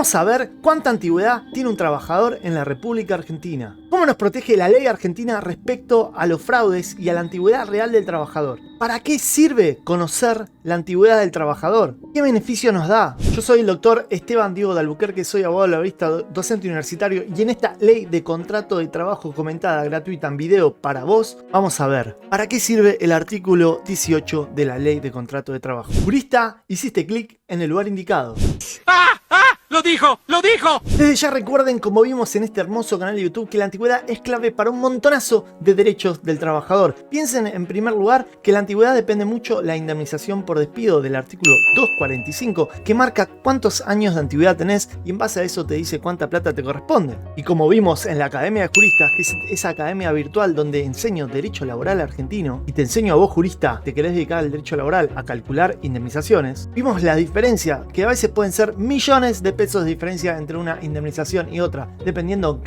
Vamos a ver cuánta antigüedad tiene un trabajador en la República Argentina. ¿Cómo nos protege la ley argentina respecto a los fraudes y a la antigüedad real del trabajador? ¿Para qué sirve conocer la antigüedad del trabajador? ¿Qué beneficio nos da? Yo soy el doctor Esteban Diego de Albuquerque, soy abogado laborista, docente universitario, y en esta ley de contrato de trabajo comentada gratuita en video para vos, vamos a ver para qué sirve el artículo 18 de la ley de contrato de trabajo. Jurista, hiciste clic en el lugar indicado. ¡Lo dijo! ¡Lo dijo! Desde ya recuerden, como vimos en este hermoso canal de YouTube, que la antigüedad es clave para un montonazo de derechos del trabajador. Piensen en primer lugar que la antigüedad depende mucho la indemnización por despido del artículo 245, que marca cuántos años de antigüedad tenés y en base a eso te dice cuánta plata te corresponde. Y como vimos en la Academia de Juristas, que es esa academia virtual donde enseño derecho laboral argentino y te enseño a vos, jurista, te querés dedicar al derecho laboral a calcular indemnizaciones, vimos la diferencia, que a veces pueden ser millones de pesos de diferencia entre una indemnización y otra, dependiendo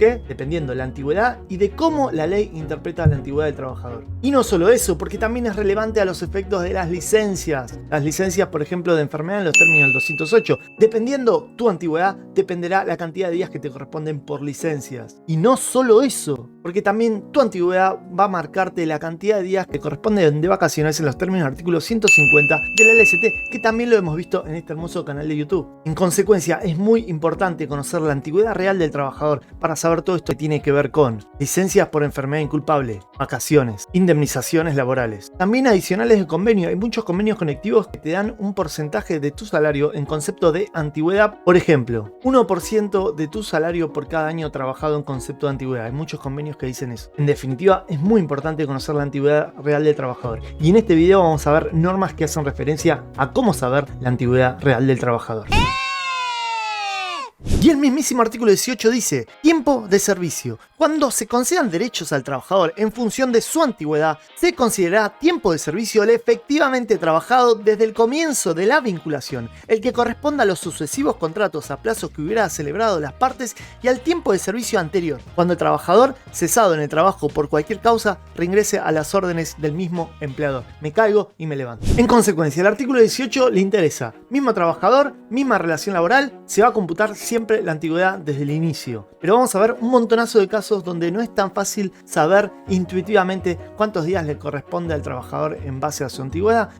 la antigüedad y de cómo la ley interpreta la antigüedad del trabajador. Y no solo eso, porque también es relevante a los efectos de las licencias. Las licencias, por ejemplo, de enfermedad en los términos del 208. Dependiendo tu antigüedad, dependerá la cantidad de días que te corresponden por licencias. Y no solo eso, porque también tu antigüedad va a marcarte la cantidad de días que corresponden de vacaciones en los términos del artículo 150 de la LST, que también lo hemos visto en este hermoso canal de YouTube. En consecuencia, es muy importante conocer la antigüedad real del trabajador para saber todo esto que tiene que ver con licencias por enfermedad inculpable, vacaciones, indemnizaciones laborales. También adicionales de convenio, hay muchos convenios conectivos que te dan un porcentaje de tu salario en concepto de antigüedad. Por ejemplo, 1% de tu salario por cada año trabajado en concepto de antigüedad. Hay muchos convenios que dicen eso. En definitiva, es muy importante conocer la antigüedad real del trabajador. Y en este video vamos a ver normas que hacen referencia a cómo saber la antigüedad real del trabajador. Y el mismísimo artículo 18 dice: tiempo de servicio. Cuando se concedan derechos al trabajador en función de su antigüedad, se considerará tiempo de servicio el efectivamente trabajado desde el comienzo de la vinculación, el que corresponda a los sucesivos contratos a plazos que hubiera celebrado las partes y al tiempo de servicio anterior, cuando el trabajador, cesado en el trabajo por cualquier causa, reingrese a las órdenes del mismo empleador. Me caigo y me levanto. En consecuencia, el artículo 18 le interesa: mismo trabajador, misma relación laboral, se va a computar siempre la antigüedad desde el inicio. Pero vamos a ver un montonazo de casos donde no es tan fácil saber intuitivamente cuántos días le corresponde al trabajador en base a su antigüedad,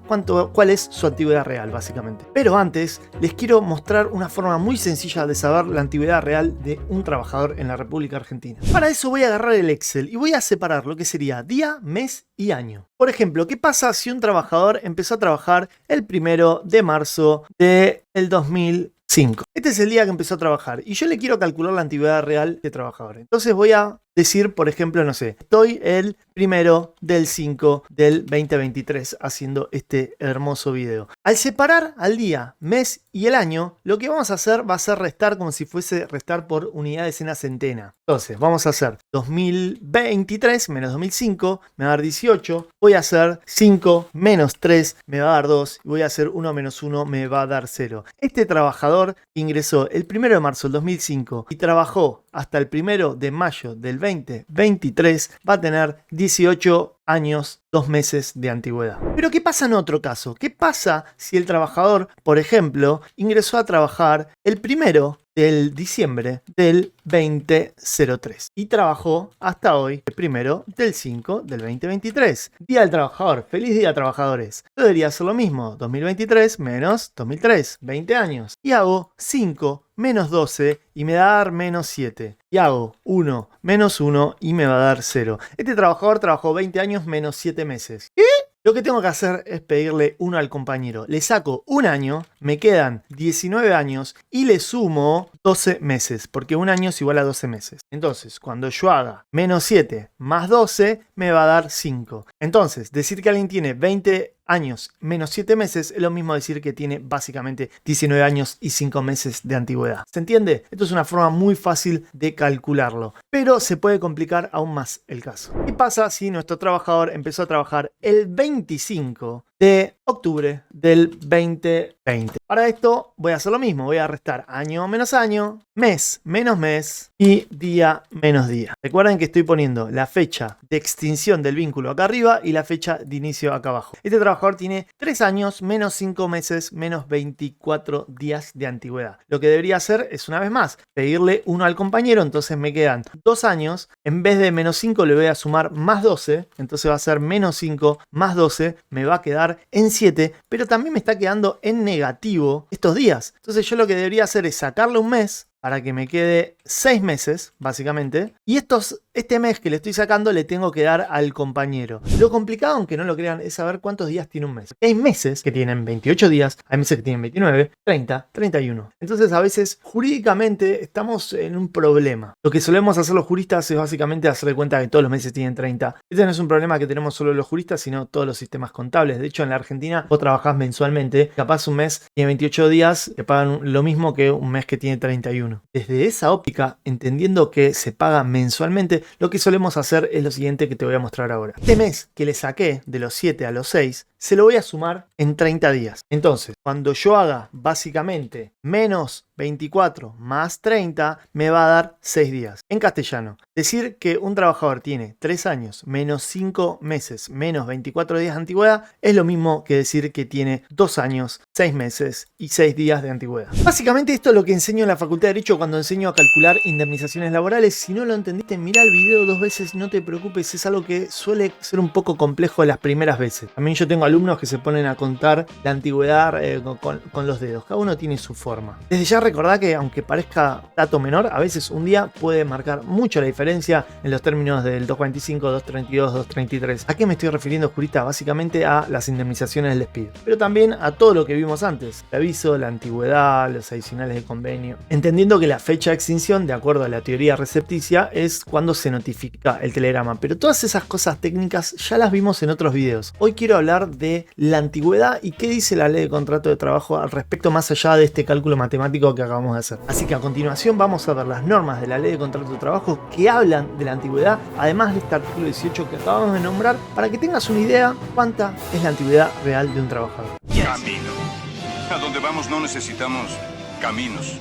cuál es su antigüedad real, básicamente. Pero antes, les quiero mostrar una forma muy sencilla de saber la antigüedad real de un trabajador en la República Argentina. Para eso voy a agarrar el Excel y voy a separar lo que sería día, mes y año. Por ejemplo, ¿qué pasa si un trabajador empezó a trabajar el 1 de marzo del 2005? Este es el día que empezó a trabajar y yo le quiero calcular la antigüedad real de trabajador. Entonces voy a decir, por ejemplo, no sé, estoy el 1 del 5 del 2023 haciendo este hermoso video. Al separar al día, mes y el año, lo que vamos a hacer va a ser restar como si fuese restar por unidades en la centena. Entonces vamos a hacer 2023 menos 2005 me va a dar 18. Voy a hacer 5 menos 3 me va a dar 2. Y voy a hacer 1 menos 1 me va a dar 0. Este trabajador ingresó el 1 de marzo del 2005 y trabajó hasta el 1 de mayo del 2023, va a tener 18 años, 2 meses de antigüedad. Pero ¿qué pasa en otro caso? ¿Qué pasa si el trabajador, por ejemplo, ingresó a trabajar el 1 de diciembre del 2003 y trabajó hasta hoy, el 1 del 5 del 2023? Día del trabajador. Feliz día, trabajadores. Yo debería hacer lo mismo. 2023 menos 2003, 20 años. Y hago 5 menos 12 y me va a dar menos 7. Y hago 1 menos 1 y me va a dar 0. Este trabajador trabajó 20 años menos 7 meses. ¿Qué? Lo que tengo que hacer es pedirle 1 al compañero. Le saco un año, me quedan 19 años y le sumo 12 meses, porque un año es igual a 12 meses. Entonces, cuando yo haga menos 7 más 12, me va a dar 5. Entonces, decir que alguien tiene 20 años menos 7 meses es lo mismo decir que tiene básicamente 19 años y 5 meses de antigüedad. ¿Se entiende? Esto es una forma muy fácil de calcularlo, pero se puede complicar aún más el caso. ¿Qué pasa si nuestro trabajador empezó a trabajar el 25 de octubre del 2020. Para esto voy a hacer lo mismo, voy a restar año menos año, mes menos mes y día menos día. Recuerden que estoy poniendo la fecha de extinción del vínculo acá arriba y la fecha de inicio acá abajo. Este trabajador tiene 3 años menos 5 meses menos 24 días de antigüedad. Lo que debería hacer es, una vez más, pedirle 1 al compañero, entonces me quedan 2 años. En vez de menos 5 le voy a sumar más 12, entonces va a ser menos 5 más 12, me va a quedar en 7, pero también me está quedando en negativo estos días. Entonces yo lo que debería hacer es sacarle un mes para que me quede 6 meses, básicamente. Y este mes que le estoy sacando le tengo que dar al compañero. Lo complicado, aunque no lo crean, es saber cuántos días tiene un mes. Hay meses que tienen 28 días, hay meses que tienen 29, 30, 31. Entonces a veces jurídicamente estamos en un problema. Lo que solemos hacer los juristas es básicamente hacer de cuenta que todos los meses tienen 30. Este no es un problema que tenemos solo los juristas, sino todos los sistemas contables. De hecho, en la Argentina vos trabajás mensualmente. Capaz un mes tiene 28 días, te pagan lo mismo que un mes que tiene 31. Desde esa óptica, entendiendo que se paga mensualmente, lo que solemos hacer es lo siguiente que te voy a mostrar ahora. Este mes que le saqué de los 7 a los 6, se lo voy a sumar en 30 días. Entonces, cuando yo haga básicamente menos 24 más 30, me va a dar 6 días. En castellano, decir que un trabajador tiene 3 años menos 5 meses menos 24 días de antigüedad es lo mismo que decir que tiene 2 años, 6 meses y 6 días de antigüedad. Básicamente esto es lo que enseño en la Facultad de Derecho cuando enseño a calcular indemnizaciones laborales. Si no lo entendiste, mira el video 2 veces, no te preocupes, es algo que suele ser un poco complejo las primeras veces. También yo tengo alumnos que se ponen a contar la antigüedad con los dedos, cada uno tiene su forma. Desde ya recordá que aunque parezca dato menor, a veces un día puede marcar mucho la diferencia en los términos del 245, 232, 233. ¿A qué me estoy refiriendo, jurista? Básicamente a las indemnizaciones del despido, pero también a todo lo que vimos antes: el aviso, la antigüedad, los adicionales de convenio, entendiendo que la fecha de extinción, de acuerdo a la teoría recepticia, es cuando se notifica el telegrama. Pero todas esas cosas técnicas ya las vimos en otros videos. Hoy quiero hablar de la antigüedad y qué dice la ley de contrato de trabajo al respecto, más allá de este cálculo matemático que acabamos de hacer. Así que a continuación vamos a ver las normas de la ley de contrato de trabajo que hablan de la antigüedad, además de este artículo 18 que acabamos de nombrar, para que tengas una idea cuánta es la antigüedad real de un trabajador. Camino. A donde vamos no necesitamos caminos.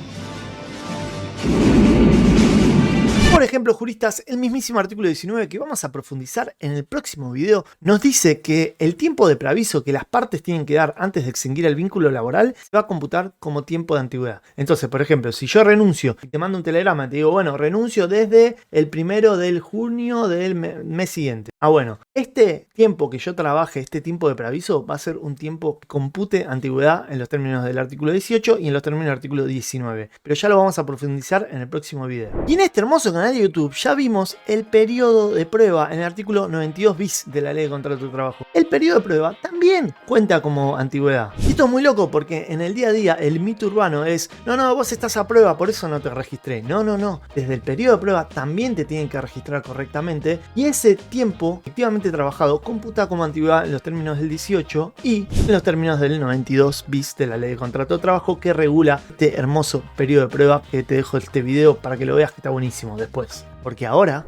Por ejemplo, juristas, el mismísimo artículo 19 que vamos a profundizar en el próximo video nos dice que el tiempo de preaviso que las partes tienen que dar antes de extinguir el vínculo laboral se va a computar como tiempo de antigüedad. Entonces, por ejemplo, si yo renuncio y te mando un telegrama y te digo, bueno, renuncio desde el 1 de junio del mes siguiente. Bueno, este tiempo que yo trabaje, este tiempo de preaviso, va a ser un tiempo que compute antigüedad en los términos del artículo 18 y en los términos del artículo 19. Pero ya lo vamos a profundizar en el próximo video. Y en este hermoso canal de YouTube ya vimos el periodo de prueba en el artículo 92 bis de la ley de contrato de trabajo. El periodo de prueba también cuenta como antigüedad. Y esto es muy loco porque en el día a día el mito urbano es: no, vos estás a prueba, por eso no te registré. No. Desde el periodo de prueba también te tienen que registrar correctamente y ese tiempo efectivamente trabajado computa como antigüedad en los términos del 18 y en los términos del 92 bis de la ley de contrato de trabajo, que regula este hermoso periodo de prueba, que te dejo este video para que lo veas, que está buenísimo después. Porque ahora,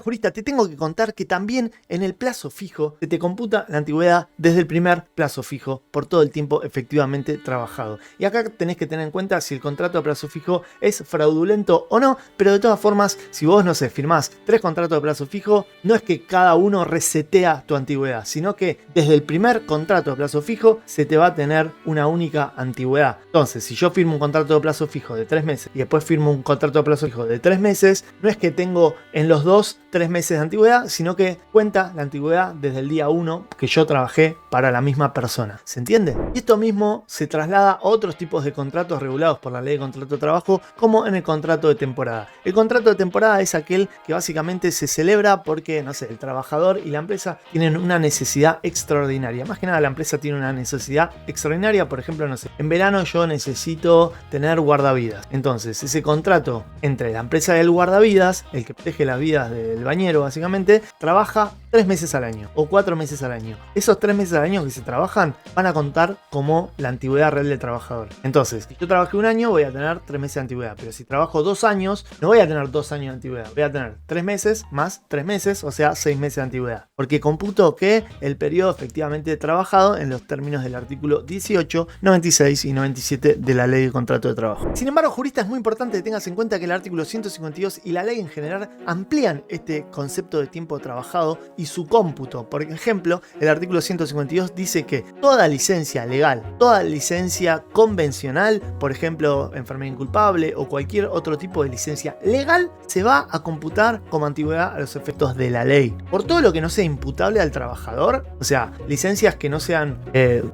jurista, te tengo que contar que también en el plazo fijo se te computa la antigüedad desde el primer plazo fijo por todo el tiempo efectivamente trabajado. Y acá tenés que tener en cuenta si el contrato a plazo fijo es fraudulento o no, pero de todas formas, si vos, no sé, firmás 3 contratos de plazo fijo, no es que cada uno resetea tu antigüedad, sino que desde el primer contrato a plazo fijo se te va a tener una única antigüedad. Entonces, si yo firmo un contrato de plazo fijo de 3 meses y después firmo un contrato de plazo fijo de 3 meses, no es que tengo en los dos 3 meses de antigüedad, sino que cuenta la antigüedad desde el día 1 que yo trabajé para la misma persona. ¿Se entiende? Y esto mismo se traslada a otros tipos de contratos regulados por la ley de contrato de trabajo, como en el contrato de temporada. El contrato de temporada es aquel que básicamente se celebra porque, no sé, el trabajador y la empresa tienen una necesidad extraordinaria. Más que nada la empresa tiene una necesidad extraordinaria, por ejemplo, no sé, en verano yo necesito tener guardavidas. Entonces ese contrato entre la empresa y el guardavidas, el que protege las vidas del bañero básicamente, trabaja 3 meses al año o 4 meses al año. Esos 3 meses al año que se trabajan van a contar como la antigüedad real del trabajador. Entonces, si yo trabajé un año, voy a tener 3 meses de antigüedad. Pero si trabajo 2 años, no voy a tener 2 años de antigüedad. Voy a tener 3 meses más 3 meses, o sea, 6 meses de antigüedad. Porque computo que el periodo efectivamente trabajado en los términos del artículo 18, 96 y 97 de la Ley de Contrato de Trabajo. Sin embargo, jurista, es muy importante que tengas en cuenta que el artículo 152 y la ley en general amplían este concepto de tiempo trabajado y su cómputo. Por ejemplo, el artículo 152 dice que toda licencia legal, toda licencia convencional, por ejemplo, enfermedad inculpable o cualquier otro tipo de licencia legal, se va a computar como antigüedad a los efectos de la ley. Por todo lo que no sea imputable al trabajador, o sea, licencias que no sean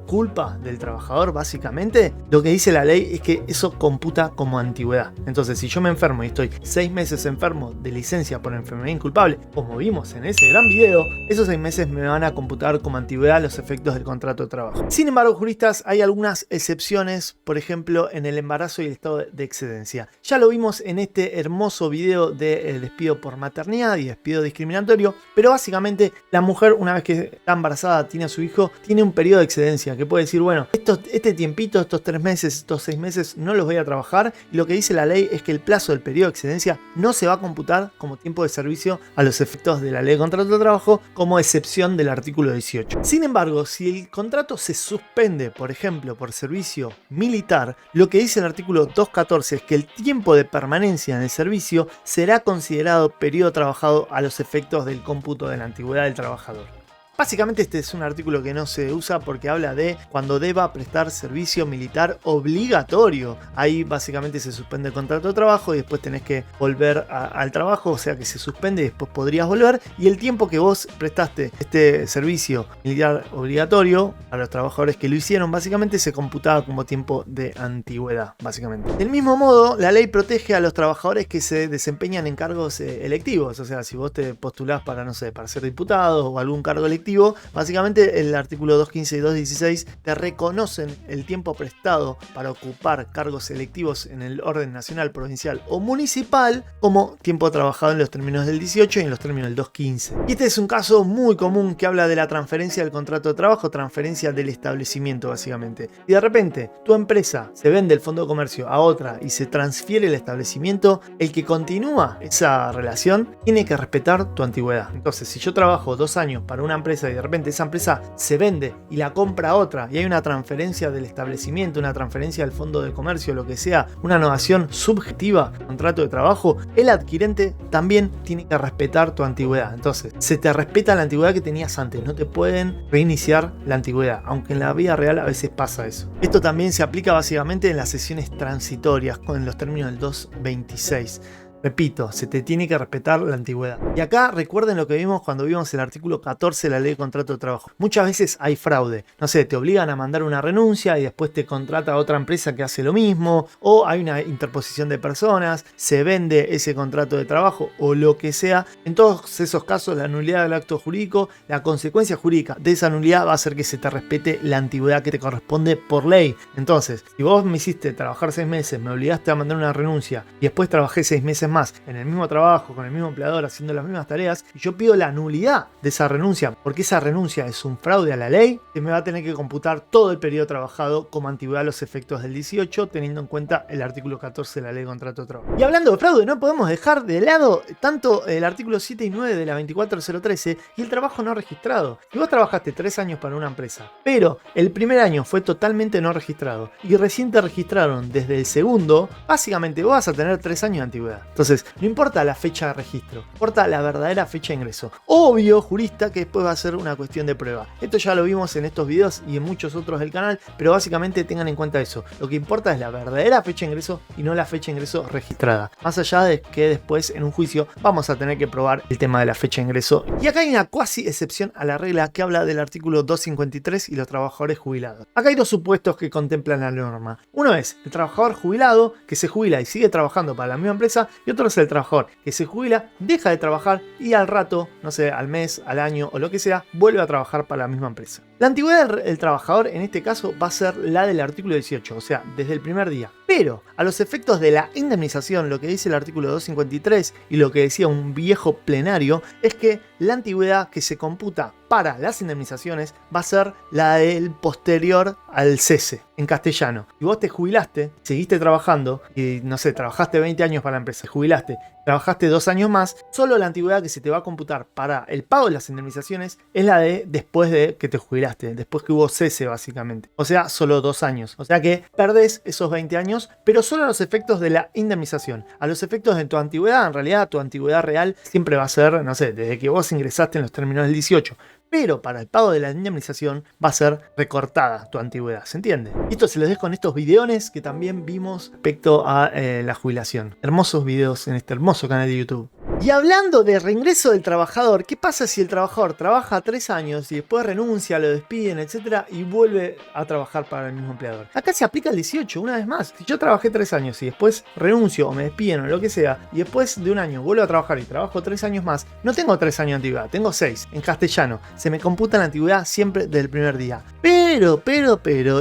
culpa del trabajador, básicamente, lo que dice la ley es que eso computa como antigüedad. Entonces, si yo me enfermo y estoy 6 meses enfermo de licencia por enfermedad inculpable, como vimos en ese gran video, esos 6 meses me van a computar como antigüedad los efectos del contrato de trabajo. Sin embargo, juristas, hay algunas excepciones, por ejemplo, en el embarazo y el estado de excedencia. Ya lo vimos en este hermoso video de despido por maternidad y despido discriminatorio, pero básicamente la mujer, una vez que está embarazada, tiene a su hijo, tiene un periodo de excedencia que puede decir, bueno, este tiempito, estos 3 meses, estos 6 meses, no los voy a trabajar, y lo que dice la ley es que el plazo del periodo de excedencia no se va a computar como tiempo de servicio a los efectos de la Ley de Contrato de Trabajo, como excepción del artículo 18. Sin embargo, si el contrato se suspende, por ejemplo, por servicio militar, lo que dice el artículo 214 es que el tiempo de permanencia en el servicio será considerado periodo trabajado a los efectos del cómputo de la antigüedad del trabajador. Básicamente este es un artículo que no se usa porque habla de cuando deba prestar servicio militar obligatorio. Ahí básicamente se suspende el contrato de trabajo y después tenés que volver al trabajo, o sea que se suspende y después podrías volver. Y el tiempo que vos prestaste este servicio militar obligatorio a los trabajadores que lo hicieron, básicamente se computaba como tiempo de antigüedad, básicamente. Del mismo modo, la ley protege a los trabajadores que se desempeñan en cargos electivos. O sea, si vos te postulás para, no sé, para ser diputado o algún cargo electivo, básicamente el artículo 215 y 216 te reconocen el tiempo prestado para ocupar cargos electivos en el orden nacional, provincial o municipal como tiempo trabajado en los términos del 18 y en los términos del 215. Y este es un caso muy común que habla de la transferencia del contrato de trabajo, transferencia del establecimiento básicamente. Y de repente tu empresa se vende el fondo de comercio a otra y se transfiere el establecimiento, el que continúa esa relación tiene que respetar tu antigüedad. Entonces, si yo trabajo 2 años para una empresa y de repente esa empresa se vende y la compra otra y hay una transferencia del establecimiento, una transferencia del fondo de comercio, lo que sea, una novación subjetiva, contrato de trabajo, el adquirente también tiene que respetar tu antigüedad. Entonces, se te respeta la antigüedad que tenías antes, no te pueden reiniciar la antigüedad, aunque en la vida real a veces pasa eso. Esto también se aplica básicamente en las sesiones transitorias, con los términos del 226. Repito, se te tiene que respetar la antigüedad. Y acá recuerden lo que vimos cuando vimos el artículo 14 de la Ley de Contrato de Trabajo. Muchas veces hay fraude. No sé, te obligan a mandar una renuncia y después te contrata otra empresa que hace lo mismo. O hay una interposición de personas, se vende ese contrato de trabajo o lo que sea. En todos esos casos, la nulidad del acto jurídico, la consecuencia jurídica de esa nulidad va a hacer que se te respete la antigüedad que te corresponde por ley. Entonces, si vos me hiciste trabajar 6 meses, me obligaste a mandar una renuncia y después trabajé 6 meses más en el mismo trabajo, con el mismo empleador, haciendo las mismas tareas, y yo pido la nulidad de esa renuncia, porque esa renuncia es un fraude a la ley, que me va a tener que computar todo el periodo trabajado como antigüedad a los efectos del 18, teniendo en cuenta el artículo 14 de la Ley de Contrato de Trabajo. Y hablando de fraude, no podemos dejar de lado tanto el artículo 7 y 9 de la 24013 y el trabajo no registrado. Si vos trabajaste 3 años para una empresa, pero el primer año fue totalmente no registrado y recién te registraron desde el segundo, básicamente vos vas a tener 3 años de antigüedad. Entonces, no importa la fecha de registro, importa la verdadera fecha de ingreso. Obvio, jurista, que después va a ser una cuestión de prueba. Esto ya lo vimos en estos videos y en muchos otros del canal, pero básicamente tengan en cuenta eso. Lo que importa es la verdadera fecha de ingreso y no la fecha de ingreso registrada. Más allá de que después en un juicio vamos a tener que probar el tema de la fecha de ingreso. Y acá hay una cuasi excepción a la regla que habla del artículo 253 y los trabajadores jubilados. Acá hay dos supuestos que contemplan la norma. Uno es el trabajador jubilado que se jubila y sigue trabajando para la misma empresa y otro es el trabajador que se jubila, deja de trabajar y al rato, no sé, al mes, al año o lo que sea, vuelve a trabajar para la misma empresa. La antigüedad del trabajador en este caso va a ser la del artículo 18, o sea, desde el primer día. Pero a los efectos de la indemnización, lo que dice el artículo 253 y lo que decía un viejo plenario, es que la antigüedad que se computa para las indemnizaciones va a ser la del posterior al cese, en castellano. Si vos te jubilaste, seguiste trabajando y no sé, trabajaste 20 años para la empresa, jubilaste, trabajaste 2 años más, solo la antigüedad que se te va a computar para el pago de las indemnizaciones es la de después de que te jubilaste, después que hubo cese básicamente. O sea, solo 2 años. O sea que perdés esos 20 años, pero solo a los efectos de la indemnización. A los efectos de tu antigüedad, en realidad tu antigüedad real siempre va a ser, no sé, desde que vos ingresaste en los términos del 18. Pero para el pago de la indemnización va a ser recortada tu antigüedad, ¿se entiende? Y esto se los dejo con estos videones que también vimos respecto a la jubilación. Hermosos videos en este hermoso canal de YouTube. Y hablando de reingreso del trabajador, ¿qué pasa si el trabajador trabaja 3 años y después renuncia, lo despiden, etcétera, y vuelve a trabajar para el mismo empleador? Acá se aplica el 18, una vez más. Si yo trabajé 3 años y después renuncio o me despiden o lo que sea, y después de un año vuelvo a trabajar y trabajo 3 años más, no tengo 3 años de antigüedad, tengo 6. En castellano, se me computa la antigüedad siempre del primer día. Pero,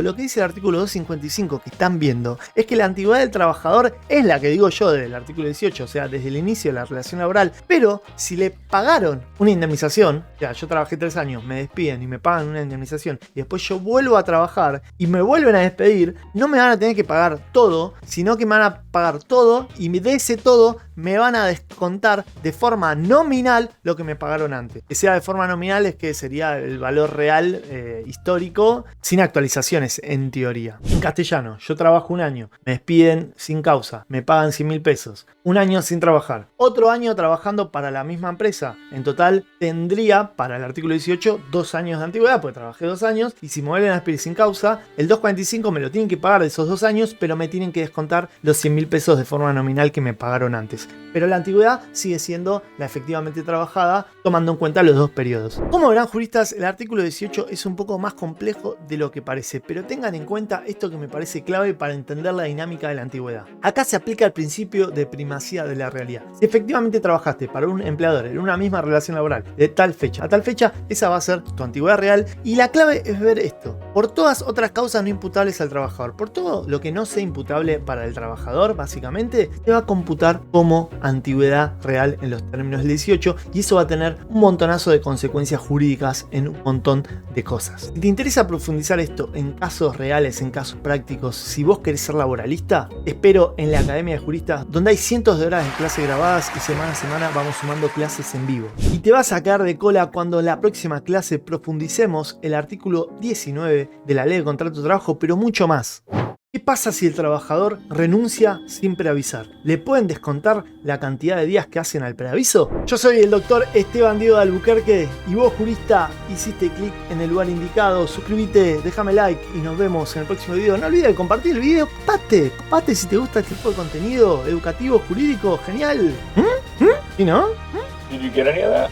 lo que dice el artículo 255 que están viendo es que la antigüedad del trabajador es la que digo yo del artículo 18, o sea, desde el inicio de la relación laboral. Pero si le pagaron una indemnización, o sea, yo trabajé 3 años, me despiden y me pagan una indemnización y después yo vuelvo a trabajar y me vuelven a despedir, no me van a tener que pagar todo, sino que me van a pagar todo y de ese todo me van a descontar de forma nominal lo que me pagaron antes. Que sea de forma nominal es que sería el valor real histórico sin actualizaciones en teoría. En castellano, yo trabajo un año, me despiden sin causa, me pagan 100.000 pesos. Un año sin trabajar. Otro año trabajando para la misma empresa. En total tendría para el artículo 18 2 años de antigüedad, porque trabajé 2 años y si me vuelven a despedir sin causa, el 245 me lo tienen que pagar de esos 2 años, pero me tienen que descontar los 100.000 pesos de forma nominal que me pagaron antes. Pero la antigüedad sigue siendo la efectivamente trabajada, tomando en cuenta los 2 periodos. Como verán juristas, el artículo 18 es un poco más complejo de lo que parece, pero tengan en cuenta esto que me parece clave para entender la dinámica de la antigüedad. Acá se aplica el principio de primacía de la realidad. Si efectivamente trabajaste para un empleador en una misma relación laboral de tal fecha a tal fecha, esa va a ser tu antigüedad real, y la clave es ver esto. Por todas otras causas no imputables al trabajador, por todo lo que no sea imputable para el trabajador, básicamente, se va a computar como antigüedad real en los términos del 18, y eso va a tener un montonazo de consecuencias jurídicas en un montón de cosas. Si te interesa profundizar esto en casos reales, en casos prácticos, si vos querés ser laboralista, espero en la Academia de Juristas, donde hay cientos de horas de clase grabadas y semana a semana vamos sumando clases en vivo. Y te vas a sacar de cola cuando en la próxima clase profundicemos el artículo 19 de la Ley de Contrato de Trabajo, pero mucho más. ¿Qué pasa si el trabajador renuncia sin preavisar? ¿Le pueden descontar la cantidad de días que hacen al preaviso? Yo soy el doctor Esteban Diego de Albuquerque y vos, jurista, hiciste clic en el lugar indicado. Suscríbete, déjame like y nos vemos en el próximo video. No olvides de compartir el video. Comparte si te gusta este tipo de contenido educativo, jurídico, genial. ¿Y no? Did you get any of that?